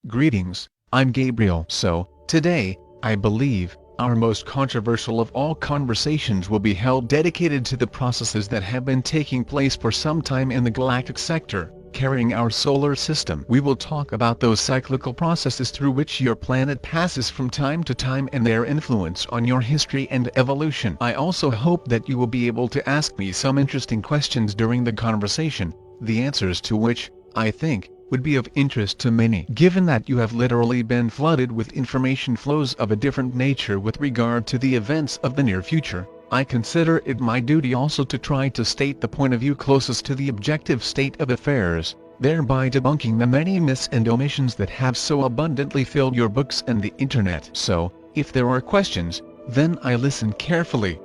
Greetings, I'm Gabriel. So, today, I believe, our most controversial of all conversations will be held dedicated to the processes that have been taking place for some time in the galactic sector, carrying our solar system. We will talk about those cyclical processes through which your planet passes from time to time and their influence on your history and evolution. I also hope that you will be able to ask me some interesting questions during the conversation, the answers to which, I think, would be of interest to many. Given that you have literally been flooded with information flows of a different nature with regard to the events of the near future, I consider it my duty also to try to state the point of view closest to the objective state of affairs, thereby debunking the many myths and omissions that have so abundantly filled your books and the internet. So, if there are questions, then I listen carefully.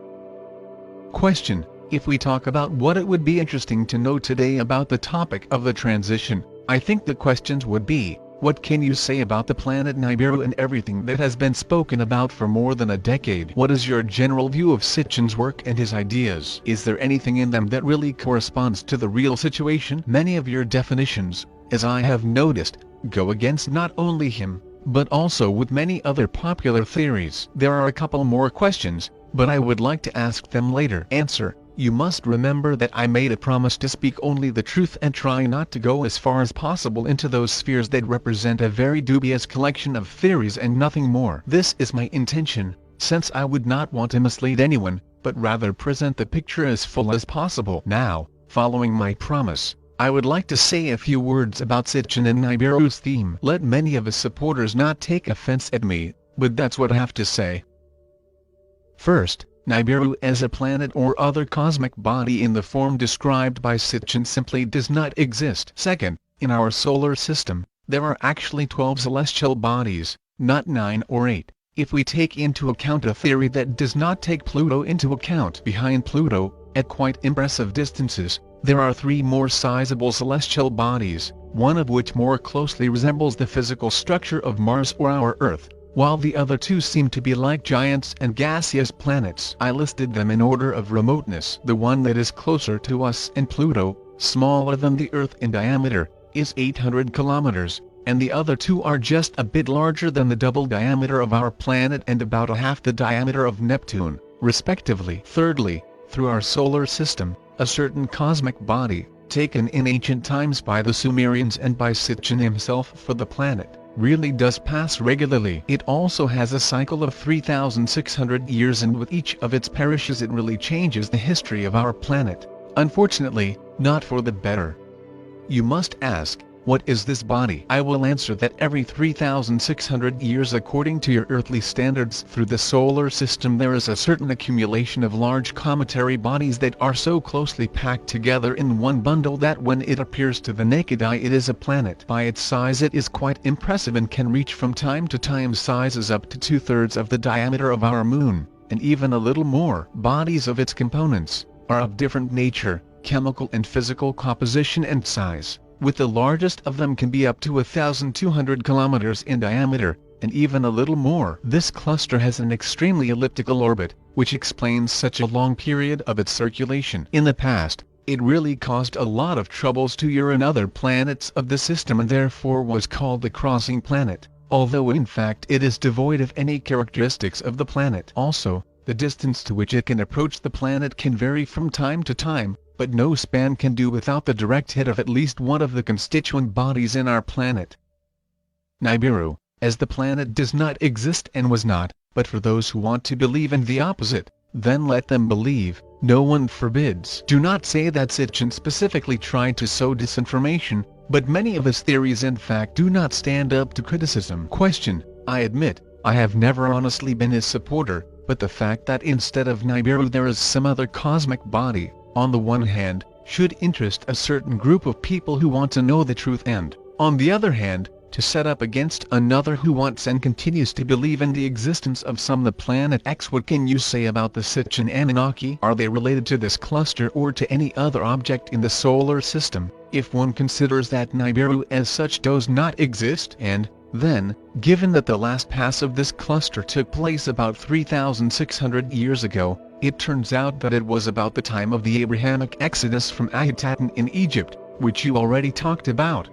Question: if we talk about what it would be interesting to know today about the topic of the transition, I think the questions would be, what can you say about the planet Nibiru and everything that has been spoken about for more than a decade? What is your general view of Sitchin's work and his ideas? Is there anything in them that really corresponds to the real situation? Many of your definitions, as I have noticed, go against not only him, but also with many other popular theories. There are a couple more questions, but I would like to ask them later. Answer: you must remember that I made a promise to speak only the truth and try not to go as far as possible into those spheres that represent a very dubious collection of theories and nothing more. This is my intention, since I would not want to mislead anyone, but rather present the picture as full as possible. Now, following my promise, I would like to say a few words about Sitchin and Nibiru's theme. Let many of his supporters not take offense at me, but that's what I have to say. First, Nibiru as a planet or other cosmic body in the form described by Sitchin simply does not exist. Second, in our solar system, there are actually 12 celestial bodies, not 9 or 8, if we take into account a theory that does not take Pluto into account. Behind Pluto, at quite impressive distances, there are 3 more sizable celestial bodies, one of which more closely resembles the physical structure of Mars or our Earth, while the other 2 seem to be like giants and gaseous planets. I listed them in order of remoteness. The one that is closer to us and Pluto, smaller than the Earth in diameter, is 800 kilometers, and the other 2 are just a bit larger than the double diameter of our planet and about a half the diameter of Neptune, respectively. Thirdly, through our solar system, a certain cosmic body, taken in ancient times by the Sumerians and by Sitchin himself for the planet, really does pass regularly. It also has a cycle of 3,600 years, and with each of its perishes it really changes the history of our planet, unfortunately, not for the better. You must ask, what is this body? I will answer that every 3,600 years according to your earthly standards through the solar system there is a certain accumulation of large cometary bodies that are so closely packed together in one bundle that when it appears to the naked eye it is a planet. By its size it is quite impressive and can reach from time to time sizes up to 2/3 of the diameter of our moon, and even a little more. Bodies of its components are of different nature, chemical and physical composition and size, with the largest of them can be up to 1,200 kilometers in diameter, and even a little more. This cluster has an extremely elliptical orbit, which explains such a long period of its circulation. In the past, it really caused a lot of troubles to your and other planets of the system and therefore was called the crossing planet, although in fact it is devoid of any characteristics of the planet. Also, the distance to which it can approach the planet can vary from time to time, but no span can do without the direct hit of at least one of the constituent bodies in our planet. Nibiru, as the planet does not exist and was not, but for those who want to believe in the opposite, then let them believe, no one forbids. Do not say that Sitchin specifically tried to sow disinformation, but many of his theories in fact do not stand up to criticism. Question: I admit, I have never honestly been his supporter, but the fact that instead of Nibiru there is some other cosmic body, on the one hand, should interest a certain group of people who want to know the truth and, on the other hand, to set up against another who wants and continues to believe in the existence of some the planet X. What can you say about the Sitchin Anunnaki? Are they related to this cluster or to any other object in the solar system, if one considers that Nibiru as such does not exist? And, then, given that the last pass of this cluster took place about 3,600 years ago, it turns out that it was about the time of the Abrahamic exodus from Ahitatan in Egypt, which you already talked about.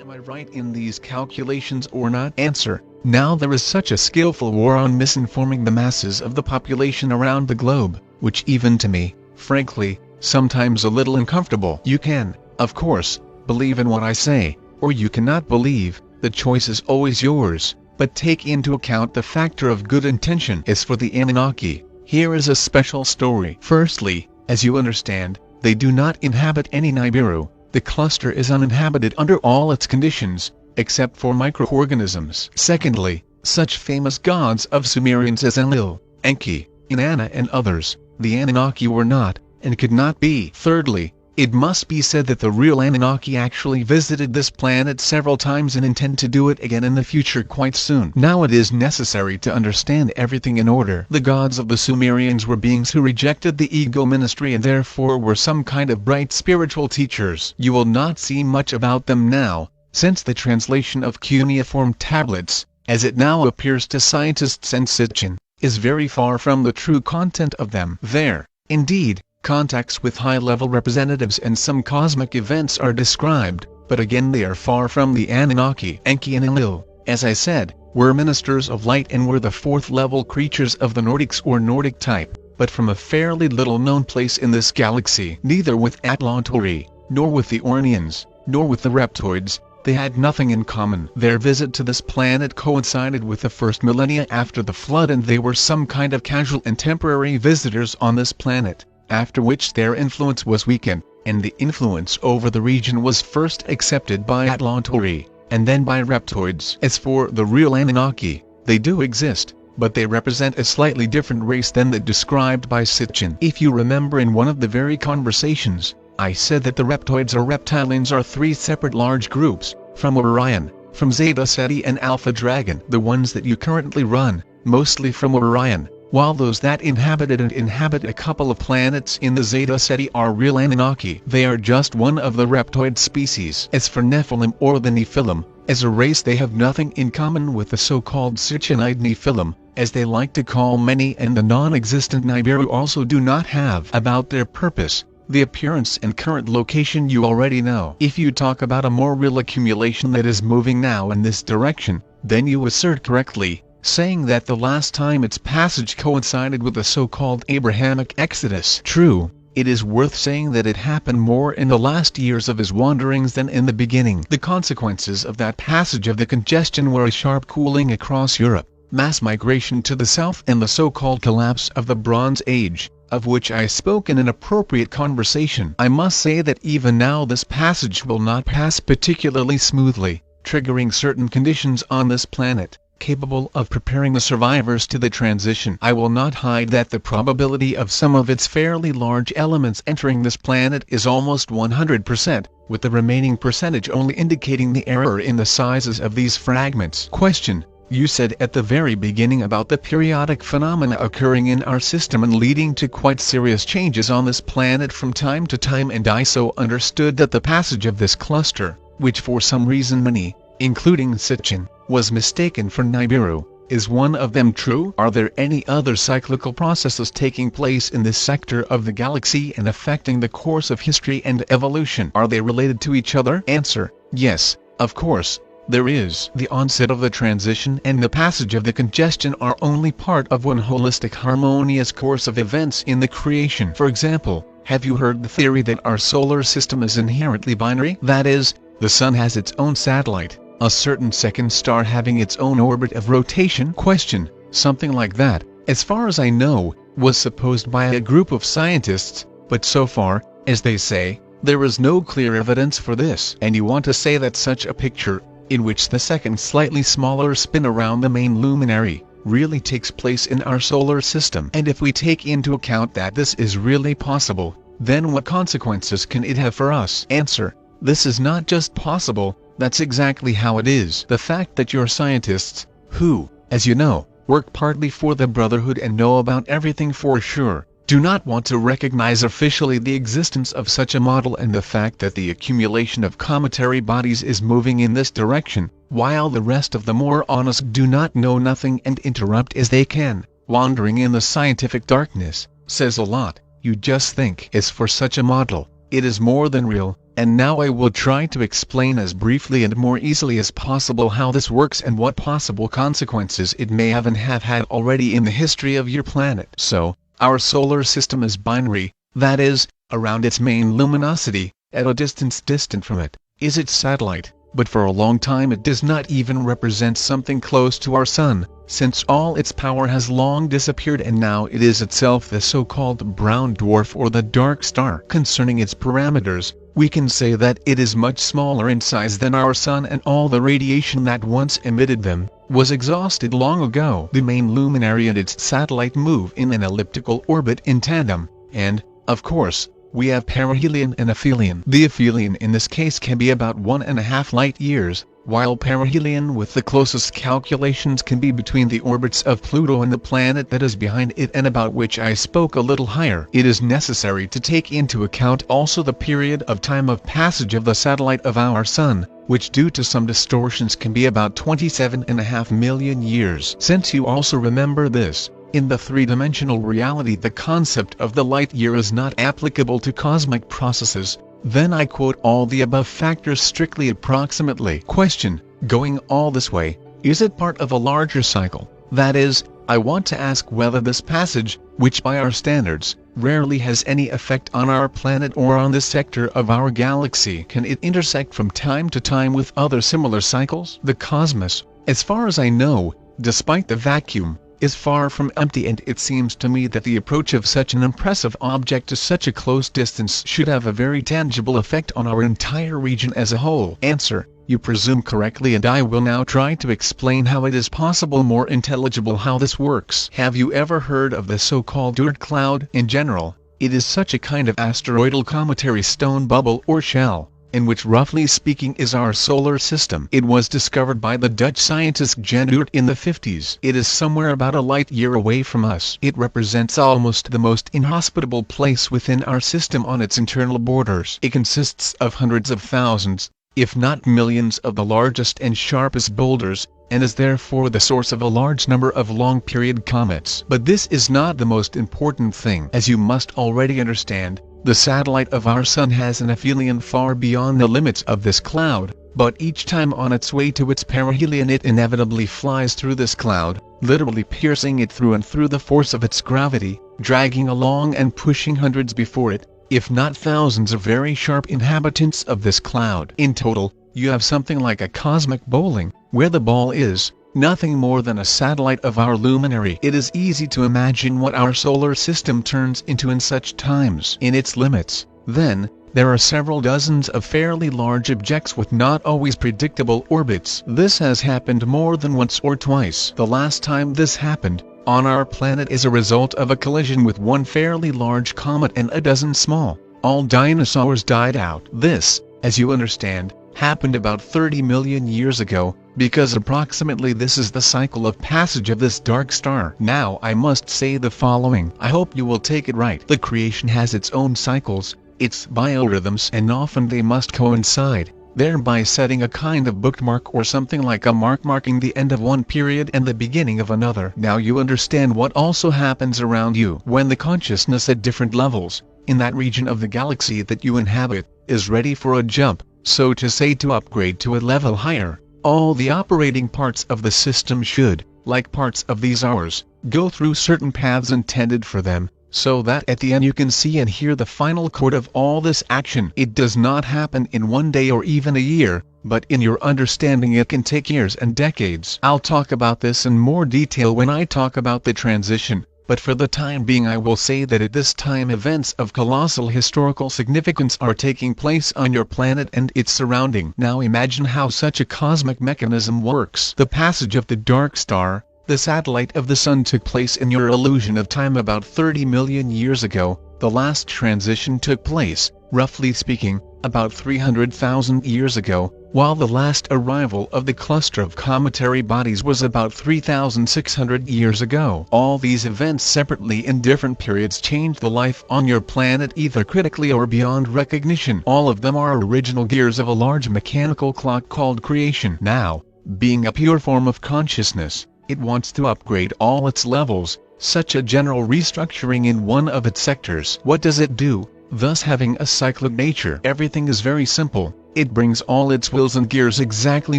Am I right in these calculations or not? Answer: now there is such a skillful war on misinforming the masses of the population around the globe, which even to me, frankly, sometimes a little uncomfortable. You can, of course, believe in what I say, or you cannot believe. The choice is always yours, but take into account the factor of good intention. As for the Anunnaki, here is a special story. Firstly, as you understand, they do not inhabit any Nibiru. The cluster is uninhabited under all its conditions, except for microorganisms. Secondly, such famous gods of Sumerians as Enlil, Enki, Inanna and others, the Anunnaki were not, and could not be. Thirdly, it must be said that the real Anunnaki actually visited this planet several times and intend to do it again in the future quite soon. Now it is necessary to understand everything in order. The gods of the Sumerians were beings who rejected the ego ministry and therefore were some kind of bright spiritual teachers. You will not see much about them now, since the translation of cuneiform tablets, as it now appears to scientists and Sitchin, is very far from the true content of them. There, indeed, contacts with high-level representatives and some cosmic events are described, but again they are far from the Anunnaki. Enki and Enlil, as I said, were ministers of light and were the fourth-level creatures of the Nordics or Nordic type, but from a fairly little-known place in this galaxy. Neither with Atlantori, nor with the Ornians, nor with the Reptoids, they had nothing in common. Their visit to this planet coincided with the first millennia after the flood, and they were some kind of casual and temporary visitors on this planet, after which their influence was weakened, and the influence over the region was first accepted by Atlantori, and then by Reptoids. As for the real Anunnaki, they do exist, but they represent a slightly different race than that described by Sitchin. If you remember, in one of the very conversations, I said that the Reptoids or Reptilians are three separate large groups, from Orion, from Zeta Ceti and Alpha Dragon. The ones that you currently run, mostly from Orion, while those that inhabit a couple of planets in the Zeta Ceti are real Anunnaki. They are just one of the Reptoid species. As for Nephilim or the Nephilim, as a race they have nothing in common with the so-called Sitchinide Nephilim, as they like to call many, and the non-existent Nibiru also do not have. About their purpose, the appearance and current location you already know. If you talk about a more real accumulation that is moving now in this direction, then you assert correctly, saying that the last time its passage coincided with the so-called Abrahamic Exodus. True, it is worth saying that it happened more in the last years of his wanderings than in the beginning. The consequences of that passage of the congestion were a sharp cooling across Europe, mass migration to the south, and the so-called collapse of the Bronze Age, of which I spoke in an appropriate conversation. I must say that even now this passage will not pass particularly smoothly, triggering certain conditions on this planet, capable of preparing the survivors to the transition. I will not hide that the probability of some of its fairly large elements entering this planet is almost 100%, with the remaining percentage only indicating the error in the sizes of these fragments. Question: you said at the very beginning about the periodic phenomena occurring in our system and leading to quite serious changes on this planet from time to time, and I so understood that the passage of this cluster, which for some reason many, including Sitchin, was mistaken for Nibiru, is one of them. True? Are there any other cyclical processes taking place in this sector of the galaxy and affecting the course of history and evolution? Are they related to each other? Answer: yes, of course. There is. The onset of the transition and the passage of the congestion are only part of one holistic harmonious course of events in the creation. For example, have you heard the theory that our solar system is inherently binary? That is, the Sun has its own satellite, a certain second star having its own orbit of rotation? Question: something like that, as far as I know, was supposed by a group of scientists, but so far, as they say, there is no clear evidence for this. And you want to say that such a picture, in which the second slightly smaller spin around the main luminary, really takes place in our solar system? And if we take into account that this is really possible, then what consequences can it have for us? Answer: this is not just possible, that's exactly how it is. The fact that your scientists, who, as you know, work partly for the Brotherhood and know about everything for sure, do not want to recognize officially the existence of such a model, and the fact that the accumulation of cometary bodies is moving in this direction, while the rest of the more honest do not know nothing and interrupt as they can, wandering in the scientific darkness, says a lot. You just think. As for such a model, It is more than real, and now I will try to explain as briefly and more easily as possible how this works and what possible consequences it may have and have had already in the history of your planet. So, our solar system is binary, that is, around its main luminosity, at a distance distant from it, is its satellite, but for a long time it does not even represent something close to our Sun, since all its power has long disappeared and now it is itself the so-called brown dwarf or the dark star. Concerning its parameters, we can say that it is much smaller in size than our Sun, and all the radiation that once emitted them was exhausted long ago. The main luminary and its satellite move in an elliptical orbit in tandem, and, of course, we have perihelion and aphelion. The aphelion in this case can be about 1.5 light years, while perihelion with the closest calculations can be between the orbits of Pluto and the planet that is behind it and about which I spoke a little higher. It is necessary to take into account also the period of time of passage of the satellite of our Sun, which due to some distortions can be about 27.5 million years. Since you also remember this, in the three-dimensional reality the concept of the light year is not applicable to cosmic processes, then I quote all the above factors strictly approximately. Question: going all this way, is it part of a larger cycle? That is, I want to ask whether this passage, which by our standards, rarely has any effect on our planet or on this sector of our galaxy, can it intersect from time to time with other similar cycles? The cosmos, as far as I know, despite the vacuum, is far from empty, and it seems to me that the approach of such an impressive object to such a close distance should have a very tangible effect on our entire region as a whole. Answer: you presume correctly, and I will now try to explain how it is possible more intelligible how this works. Have you ever heard of the so-called Oort cloud? In general, it is such a kind of asteroidal cometary stone bubble or shell, in which roughly speaking is our solar system. It was discovered by the Dutch scientist Jan Oort in the 50s. It is somewhere about a light year away from us. It represents almost the most inhospitable place within our system on its internal borders. It consists of hundreds of thousands, if not millions, of the largest and sharpest boulders, and is therefore the source of a large number of long-period comets. But this is not the most important thing. As you must already understand, the satellite of our Sun has an aphelion far beyond the limits of this cloud, but each time on its way to its perihelion it inevitably flies through this cloud, literally piercing it through and through the force of its gravity, dragging along and pushing hundreds before it, if not thousands of very sharp inhabitants of this cloud. In total, you have something like a cosmic bowling, where the ball is nothing more than a satellite of our luminary. It is easy to imagine what our solar system turns into in such times. In its limits, then, there are several dozens of fairly large objects with not always predictable orbits. This has happened more than once or twice. The last time this happened, on our planet, is a result of a collision with one fairly large comet and a dozen small. All dinosaurs died out. This, as you understand, happened about 30 million years ago, because approximately this is the cycle of passage of this dark star. Now I must say the following. I hope you will take it right. The creation has its own cycles, its biorhythms, and often they must coincide, thereby setting a kind of bookmark or something like a mark marking the end of one period and the beginning of another. Now you understand what also happens around you. When the consciousness at different levels, in that region of the galaxy that you inhabit, is ready for a jump, so to say, to upgrade to a level higher, all the operating parts of the system should, like parts of these ours, go through certain paths intended for them, so that at the end you can see and hear the final chord of all this action. It does not happen in one day or even a year, but in your understanding it can take years and decades. I'll talk about this in more detail when I talk about the transition, but for the time being I will say that at this time events of colossal historical significance are taking place on your planet and its surrounding. Now imagine how such a cosmic mechanism works. The passage of the dark star, the satellite of the Sun, took place in your illusion of time about 30 million years ago. The last transition took place, roughly speaking, about 300,000 years ago, while the last arrival of the cluster of cometary bodies was about 3,600 years ago. All these events separately in different periods changed the life on your planet either critically or beyond recognition. All of them are original gears of a large mechanical clock called creation. Now, being a pure form of consciousness, it wants to upgrade all its levels, such a general restructuring in one of its sectors. What does it do? thus having a cyclic nature. Everything is very simple. It brings all its wheels and gears exactly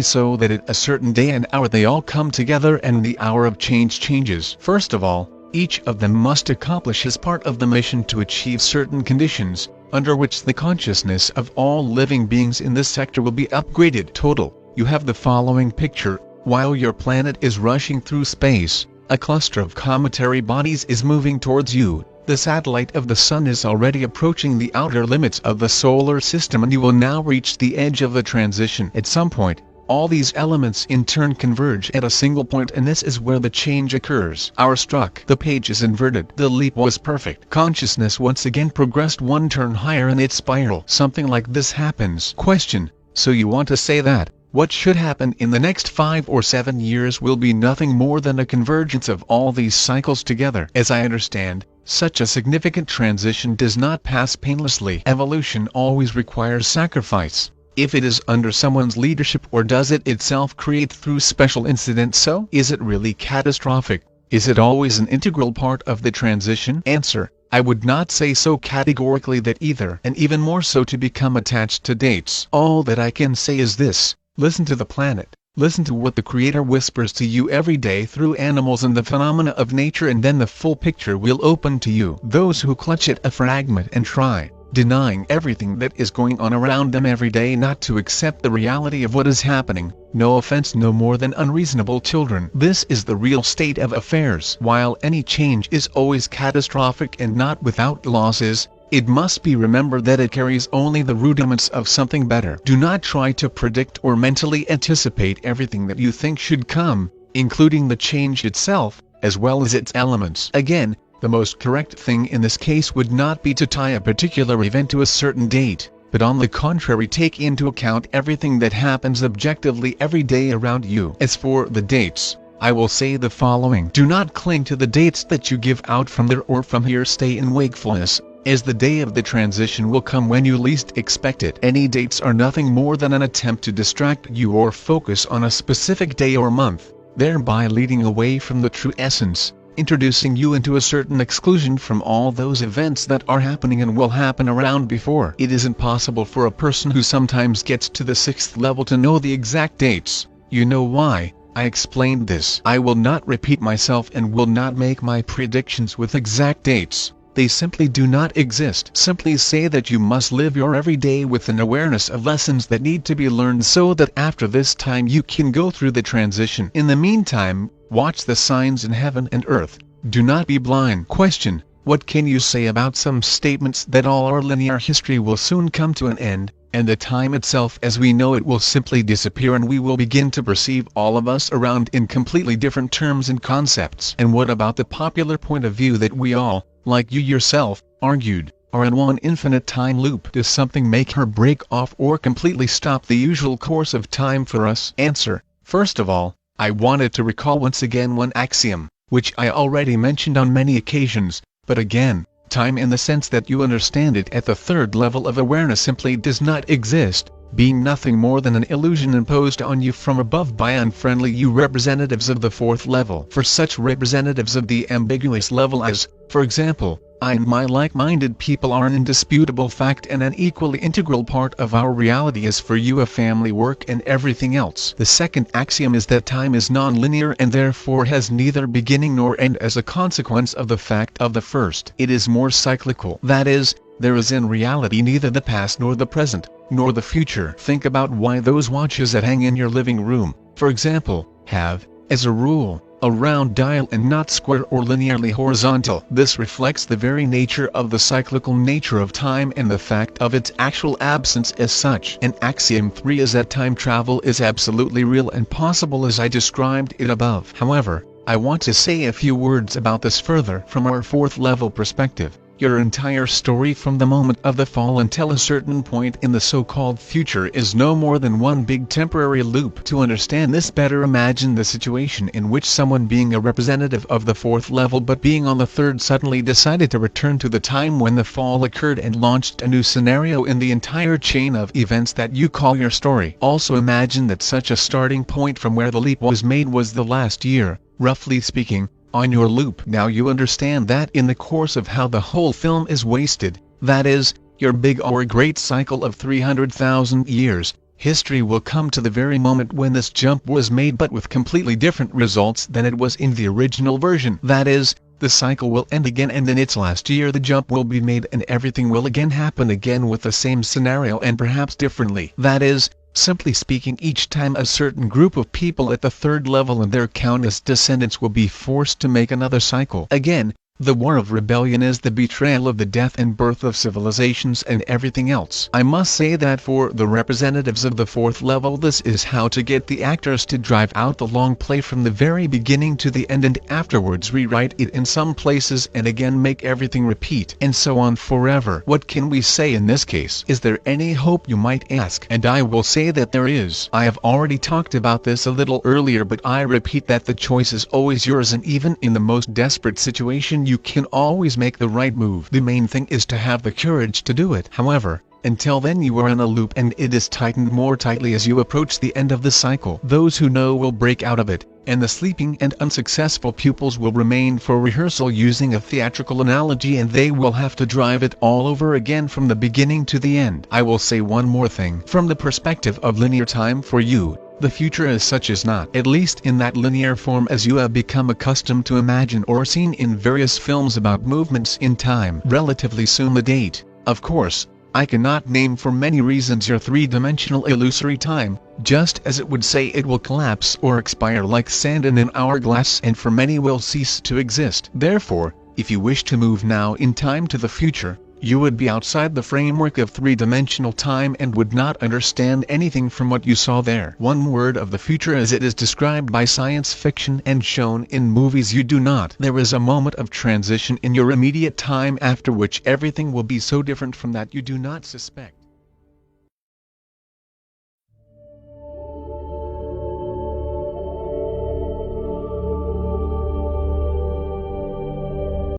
so that at a certain day and hour they all come together and the hour of change changes. First of all, each of them must accomplish his part of the mission to achieve certain conditions, under which the consciousness of all living beings in this sector will be upgraded. Total, you have the following picture. While your planet is rushing through space, a cluster of cometary bodies is moving towards you. The satellite of the Sun is already approaching the outer limits of the solar system and you will now reach the edge of the transition. At some point, all these elements in turn converge at a single point, and this is where the change occurs. Hour struck. The page is inverted. The leap was perfect. Consciousness once again progressed one turn higher in its spiral. Something like this happens. Question: so you want to say that what should happen in the next 5 or 7 years will be nothing more than a convergence of all these cycles together? As I understand, such a significant transition does not pass painlessly. Evolution always requires sacrifice. If it is under someone's leadership, or does it itself create through special incidents? So, is it really catastrophic? Is it always an integral part of the transition? Answer: I would not say so categorically that either, and even more so to become attached to dates. All that I can say is this: listen to the planet, listen to what the Creator whispers to you every day through animals and the phenomena of nature, and then the full picture will open to you. Those who clutch at a fragment and try, denying everything that is going on around them every day, not to accept the reality of what is happening, no offense, no more than unreasonable children. This is the real state of affairs. While any change is always catastrophic and not without losses, it must be remembered that it carries only the rudiments of something better. Do not try to predict or mentally anticipate everything that you think should come, including the change itself, as well as its elements. Again, the most correct thing in this case would not be to tie a particular event to a certain date, but on the contrary take into account everything that happens objectively every day around you. As for the dates, I will say the following: do not cling to the dates that you give out from there or from here. Stay in wakefulness, as the day of the transition will come when you least expect it. Any dates are nothing more than an attempt to distract you or focus on a specific day or month, thereby leading away from the true essence, introducing you into a certain exclusion from all those events that are happening and will happen around before. It is impossible for a person who sometimes gets to the 6th level to know the exact dates. You know why? I explained this. I will not repeat myself and will not make my predictions with exact dates. They simply do not exist. Simply say that you must live your every day with an awareness of lessons that need to be learned so that after this time you can go through the transition. In the meantime, watch the signs in heaven and earth. Do not be blind. Question: what can you say about some statements that all our linear history will soon come to an end, and the time itself as we know it will simply disappear, and we will begin to perceive all of us around in completely different terms and concepts? And what about the popular point of view that we all, like you yourself, argued, are in one infinite time loop? Does something make or break off or completely stop the usual course of time for us? Answer: first of all, I wanted to recall once again one axiom, which I already mentioned on many occasions, but again, time in the sense that you understand it at the 3rd level of awareness simply does not exist, being nothing more than an illusion imposed on you from above by unfriendly you representatives of the 4th level. For such representatives of the ambiguous level as, for example, I and my like-minded people are an indisputable fact and an equally integral part of our reality as for you a family, work and everything else. The second axiom is that time is non-linear and therefore has neither beginning nor end. As a consequence of the fact of the first, it is more cyclical. That is, there is in reality neither the past nor the present, nor the future. Think about why those watches that hang in your living room, for example, have, as a rule, a round dial and not square or linearly horizontal. This reflects the very nature of the cyclical nature of time and the fact of its actual absence as such. And axiom 3 is that time travel is absolutely real and possible as I described it above. However, I want to say a few words about this further from our 4th level perspective. Your entire story from the moment of the fall until a certain point in the so-called future is no more than one big temporary loop. To understand this better, imagine the situation in which someone being a representative of the 4th level but being on the 3rd suddenly decided to return to the time when the fall occurred and launched a new scenario in the entire chain of events that you call your story. Also imagine that such a starting point from where the leap was made was the last year, roughly speaking, on your loop. Now you understand that in the course of how the whole film is wasted, that is, your big or great cycle of 300,000 years, history will come to the very moment when this jump was made, but with completely different results than it was in the original version. That is, the cycle will end again, and in its last year the jump will be made and everything will again happen again with the same scenario and perhaps differently. That is, simply speaking, each time a certain group of people at the third level and their countless descendants will be forced to make another cycle. Again, the war of rebellion is the betrayal of the death and birth of civilizations and everything else. I must say that for the representatives of the fourth level, this is how to get the actors to drive out the long play from the very beginning to the end and afterwards rewrite it in some places and again make everything repeat, and so on forever. What can we say in this case? Is there any hope, you might ask? And I will say that there is. I have already talked about this a little earlier, but I repeat that the choice is always yours, and even in the most desperate situation you can always make the right move. The main thing is to have the courage to do it. However, until then you are in a loop, and it is tightened more tightly as you approach the end of the cycle. Those who know will break out of it, and the sleeping and unsuccessful pupils will remain for rehearsal, using a theatrical analogy, and they will have to drive it all over again from the beginning to the end. I will say one more thing. From the perspective of linear time for you, the future as such is not, at least in that linear form as you have become accustomed to imagine or seen in various films about movements in time. Relatively soon the date, of course, I cannot name for many reasons your three-dimensional illusory time, just as it would say it will collapse or expire like sand in an hourglass, and for many will cease to exist. Therefore, if you wish to move now in time to the future, you would be outside the framework of three-dimensional time and would not understand anything from what you saw there. One word of the future as it is described by science fiction and shown in movies you do not. There is a moment of transition in your immediate time after which everything will be so different from that you do not suspect.